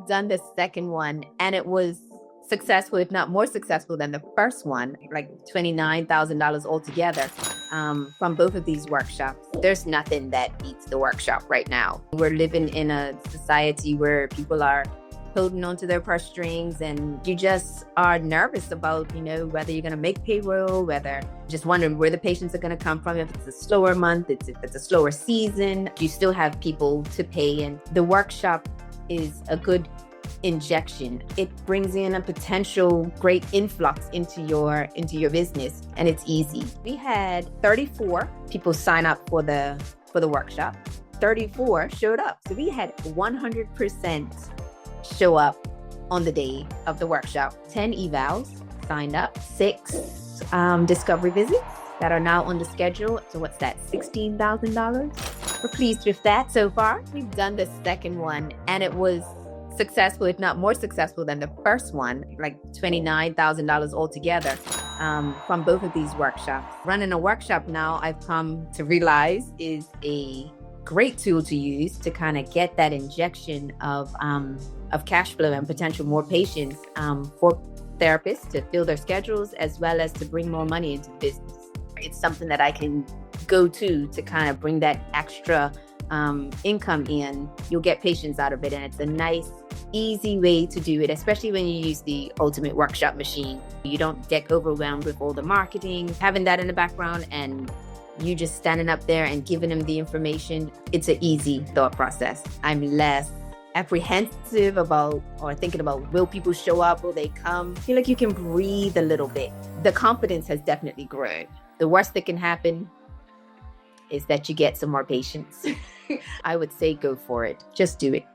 we've done the second one and it was successful, if not more successful than the first one, like $29,000 altogether from both of these workshops. There's nothing that beats the workshop right now. We're living in a society where people are holding onto their purse strings and you just are nervous about, whether you're going to make payroll, whether just wondering where the patients are going to come from, if it's a slower month, if it's a slower season, you still have people to pay. And the workshop is a good injection. It brings in a potential great influx into your business, and it's easy. We had 34 people sign up for the workshop. 34 showed up. So we had 100% show up on the day of the workshop. 10 evals signed up, 6 discovery visits that are now on the schedule. So what's that, $16,000? We're pleased with that so far. We've done the second one and it was successful, if not more successful than the first one, like $29,000 altogether from both of these workshops. Running a workshop now, I've come to realize, is a great tool to use to kind of get that injection of cash flow and potential more patients for therapists to fill their schedules, as well as to bring more money into the business. It's something that I can go to kind of bring that extra income in. You'll get patients out of it, and it's a nice, easy way to do it, especially when you use the Ultimate Workshop machine. You don't get overwhelmed with all the marketing, having that in the background, and you just standing up there and giving them the information. It's an easy thought process. I'm less apprehensive about or thinking about, will people show up? Will they come? I feel like you can breathe a little bit. The confidence has definitely grown. The worst that can happen is that you get some more patients. I would say go for it. Just do it.